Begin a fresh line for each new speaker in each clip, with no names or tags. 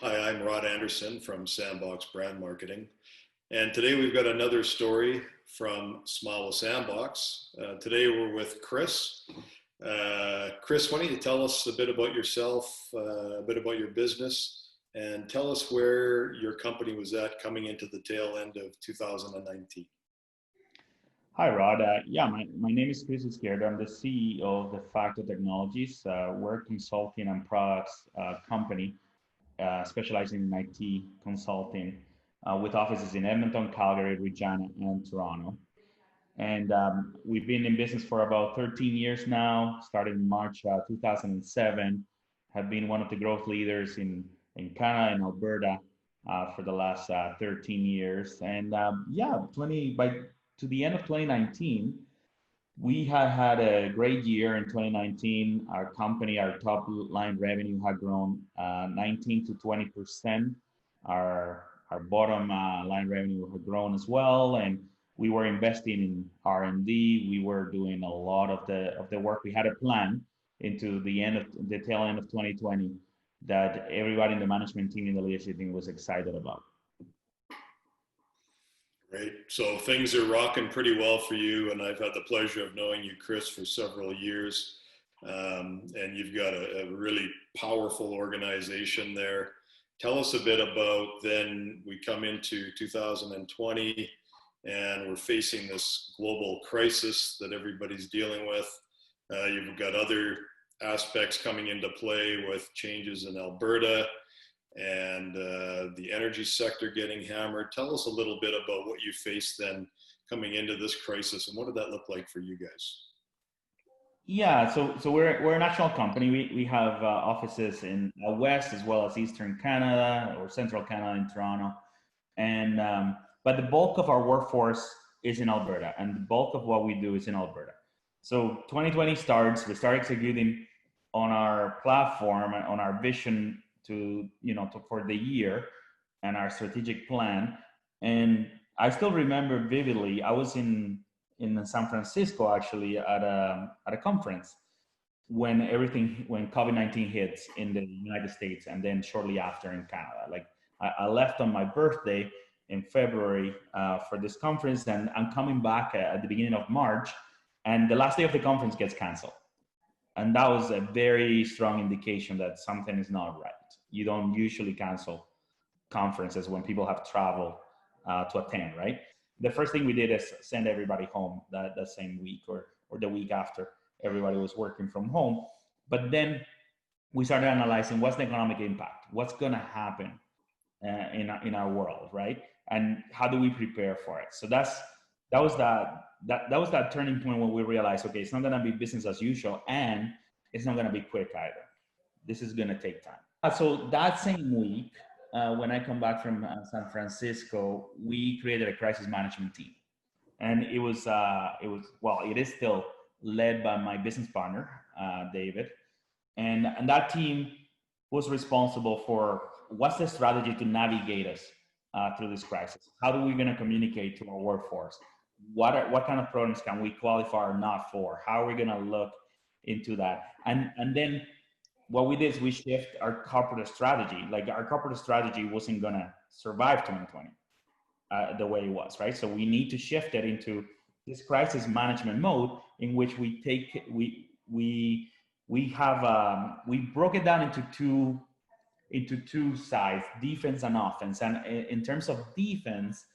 Hi, I'm Rod Anderson from Sandbox Brand Marketing. And today we've got another story from Smile with Sandbox. Today we're with Chris. Chris, why don't you tell us a bit about yourself, a bit about your business, and tell us where your company was at coming into the tail end of 2019.
Hi, Rod. My name is Chris Izquierdo. I'm the CEO of the Facto Technologies. We're a consulting and products company specializing in IT consulting with offices in Edmonton, Calgary, Regina, and Toronto. And we've been in business for about 13 years now, started in March 2007, have been one of the growth leaders in Canada and Alberta for the last 13 years. And 20 by to the end of 2019, we had a great year in 2019. Our company, our top line revenue had grown 19 to 20%. Our bottom line revenue had grown as well, and we were investing in R&D. We were doing a lot of the work. We had a plan into the tail end of 2020 that everybody in the management team and the leadership team was excited about.
Right. So things are rocking pretty well for you, and I've had the pleasure of knowing you, Chris, for several years. And you've got a really powerful organization there. Tell us a bit about then we come into 2020 and we're facing this global crisis that everybody's dealing with. You've got other aspects coming into play with changes in Alberta and the energy sector getting hammered. Tell us a little bit about what you faced then coming into this crisis, and what did that look like for you guys?
Yeah, so we're a national company. We have offices in West as well as Eastern Canada or Central Canada in Toronto, and but the bulk of our workforce is in Alberta, and the bulk of what we do is in Alberta. So 2020 starts. We start executing on our platform and on our vision for the year and our strategic plan. And I still remember vividly. I was in San Francisco actually at a conference when COVID-19 hits in the United States, and then shortly after in Canada. Like I left on my birthday in February for this conference, and I'm coming back at the beginning of March, and the last day of the conference gets canceled. And that was a very strong indication that something is not right. You don't usually cancel conferences when people have traveled to attend, right? The first thing we did is send everybody home that same week or the week after. Everybody was working from home. But then we started analyzing what's the economic impact, what's going to happen in our world, right? And how do we prepare for it? So that was that turning point when we realized, okay, it's not going to be business as usual, and it's not going to be quick either. This is going to take time. So that same week, when I come back from San Francisco, we created a crisis management team, and it is still led by my business partner, David, and that team was responsible for what's the strategy to navigate us through this crisis. How are we going to communicate to our workforce? What kind of programs can we qualify or not for? How are we going to look into that? And then what we did is we shift our corporate strategy. Like our corporate strategy wasn't going to survive 2020 the way it was, right? So we need to shift it into this crisis management mode in which we broke it down into two sides, defense and offense. And in terms of defense,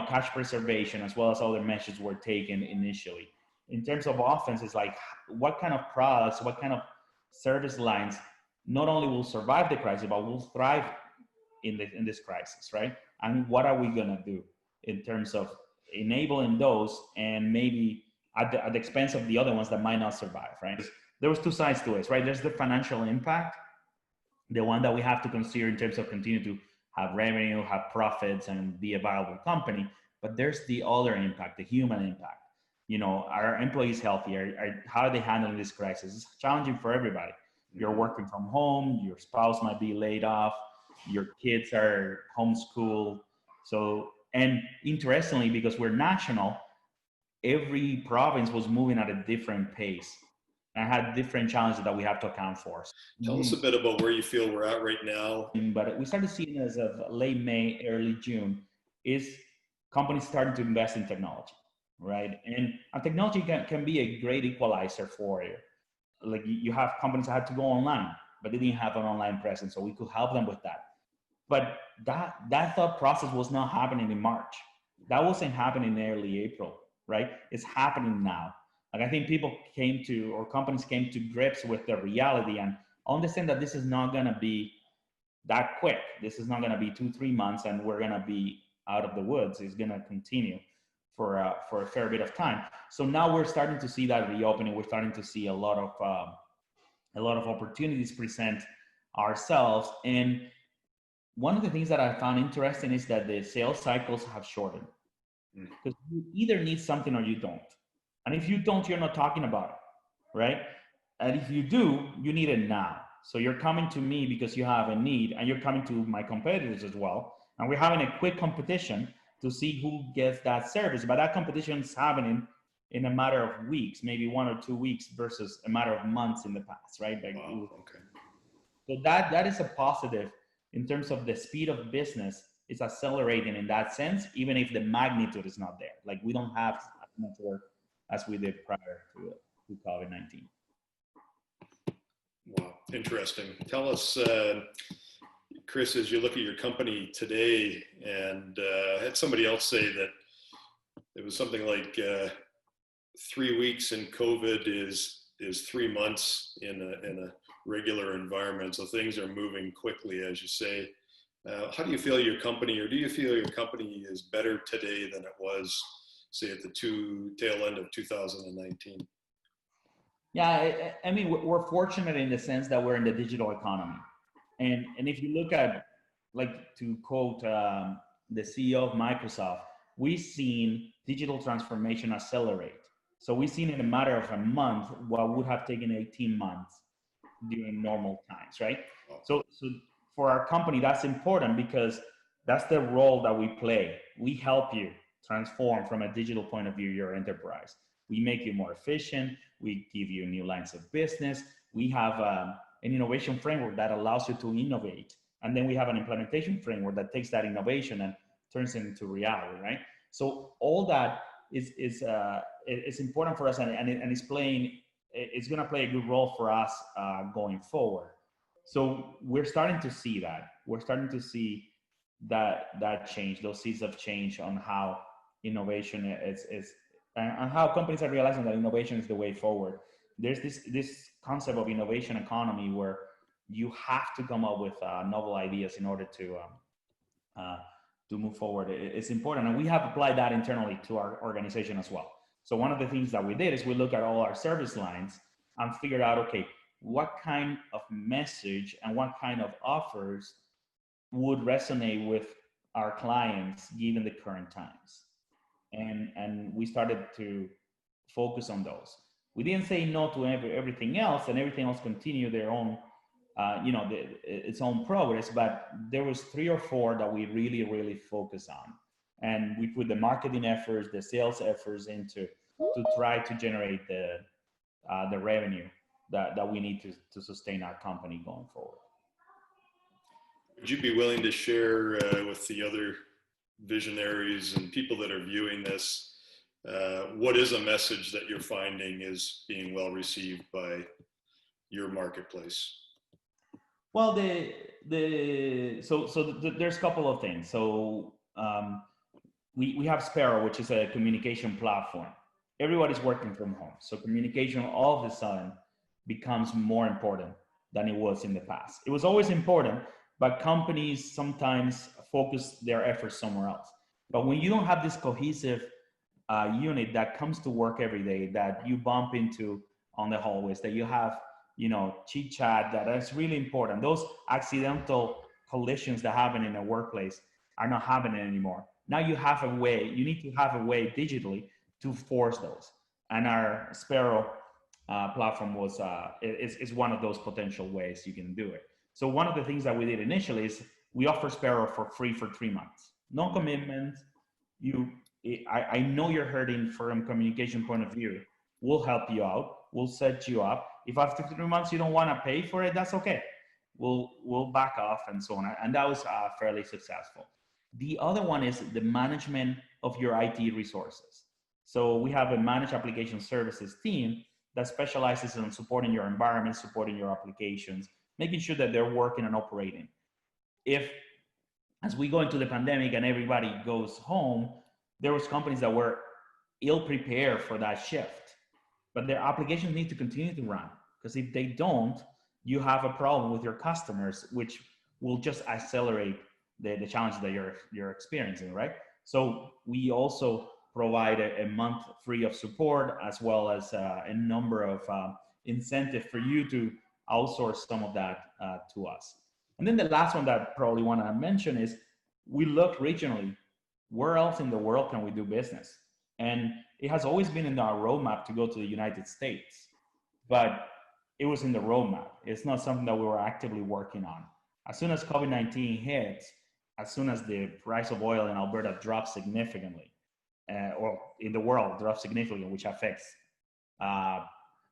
cash preservation as well as other measures were taken initially. In terms of offense, it's like what kind of products, what kind of service lines not only will survive the crisis, but will thrive in this crisis, right? And what are we gonna do in terms of enabling those, and maybe at the expense of the other ones that might not survive, right? There was two sides to it, right? There's the financial impact, the one that we have to consider in terms of continue to have revenue, have profits, and be a viable company. But there's the other impact, the human impact. Are employees healthy? How are they handling this crisis? It's challenging for everybody. You're working from home, your spouse might be laid off, your kids are homeschooled. So, and interestingly, because we're national, every province was moving at a different pace. and had different challenges that we have to account for.
Tell us a bit about where you feel we're at right now.
But we started seeing as of late May, early June, is companies starting to invest in technology, right? And technology can be a great equalizer for you. Like you have companies that had to go online, but they didn't have an online presence, so we could help them with that. But that thought process was not happening in March. That wasn't happening in early April, right? It's happening now. Like I think people came to, or companies came to grips with the reality and understand that this is not gonna be that quick. This is not gonna be 2-3 months and we're gonna be out of the woods. It's gonna continue for a fair bit of time. So now we're starting to see that reopening. We're starting to see a lot of opportunities present ourselves. And one of the things that I found interesting is that the sales cycles have shortened, because you either need something or you don't. And if you don't, you're not talking about it, right? And if you do, you need it now. So you're coming to me because you have a need, and you're coming to my competitors as well. And we're having a quick competition to see who gets that service. But that competition is happening in a matter of weeks, maybe 1 or 2 weeks versus a matter of months in the past, right? Like,
wow, okay.
So that is a positive in terms of the speed of business. Is accelerating in that sense, even if the magnitude is not there. Like we don't have as much work as we did prior to COVID-19.
Wow, interesting. Tell us, Chris, as you look at your company today, and I had somebody else say that it was something like 3 weeks in COVID is 3 months in a regular environment. So things are moving quickly, as you say. How do you feel your company, or do you feel your company is better today than it was, say, at the tail end of 2019?
Yeah, I mean, we're fortunate in the sense that we're in the digital economy. And if you look at, like to quote the CEO of Microsoft, we've seen digital transformation accelerate. So we've seen in a matter of a month what would have taken 18 months during normal times, right? So for our company, that's important because that's the role that we play. We help you transform from a digital point of view your enterprise. We make you more efficient. We give you new lines of business. We have an innovation framework that allows you to innovate. And then we have an implementation framework that takes that innovation and turns it into reality, right? So all that is important for us, and it's going to play a good role for us going forward. So we're starting to see that. We're starting to see that change, those seeds of change on how innovation is and how companies are realizing that innovation is the way forward. There's this concept of innovation economy where you have to come up with novel ideas in order to move forward. It's important, and we have applied that internally to our organization as well. So one of the things that we did is we look at all our service lines and figured out, okay, what kind of message and what kind of offers would resonate with our clients given the current times. And we started to focus on those. We didn't say no to everything else, and everything else continued their own, its own progress, but there was 3 or 4 that we really focus on. And we put the marketing efforts, the sales efforts into to try to generate the revenue that we need to sustain our company going forward.
Would you be willing to share with the other visionaries and people that are viewing this, what is a message that you're finding is being well received by your marketplace?
Well, there's a couple of things. So we have Sparrow, which is a communication platform. Everybody's working from home, so communication all of a sudden becomes more important than it was in the past. It was always important, but companies sometimes focus their efforts somewhere else. But when you don't have this cohesive unit that comes to work every day, that you bump into on the hallways, that you have, chit chat, that is really important. Those accidental collisions that happen in a workplace are not happening anymore. Now you need to have a way digitally to force those. And our Sparrow platform is one of those potential ways you can do it. So one of the things that we did initially is we offer Sparrow for free for 3 months. No commitment. I know you're hurting from a communication point of view. We'll help you out. we'll set you up. If after 3 months you don't want to pay for it, that's okay. We'll back off and so on. And that was fairly successful. The other one is the management of your IT resources. So we have a managed application services team that specializes in supporting your environment, supporting your applications, making sure that they're working and operating. If, as we go into the pandemic and everybody goes home, there was companies that were ill prepared for that shift, but their applications need to continue to run, because if they don't, you have a problem with your customers, which will just accelerate the challenges that you're experiencing, right? So we also provide a month free of support, as well as a number of incentive for you to outsource some of that to us. And then the last one that I probably want to mention is we look regionally. Where else in the world can we do business? And it has always been in our roadmap to go to the United States, but it was in the roadmap. It's not something that we were actively working on. As soon as COVID-19 hit, as soon as the price of oil in Alberta dropped significantly, or in the world dropped significantly, which affects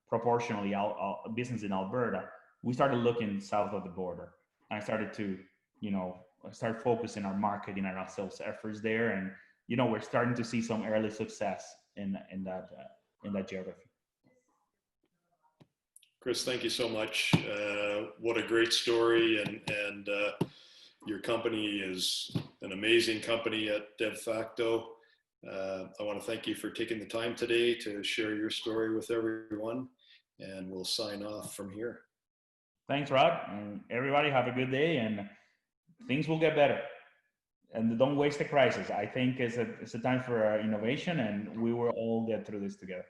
proportionally our business in Alberta, we started looking south of the border. I started to, start focusing our marketing and our sales efforts there, and we're starting to see some early success in that geography.
Chris, thank you so much. What a great story, and your company is an amazing company at DevFacto. I want to thank you for taking the time today to share your story with everyone, and we'll sign off from here.
Thanks, Rod, and everybody have a good day, and things will get better. And don't waste the crisis. I think it's a time for innovation, and we will all get through this together.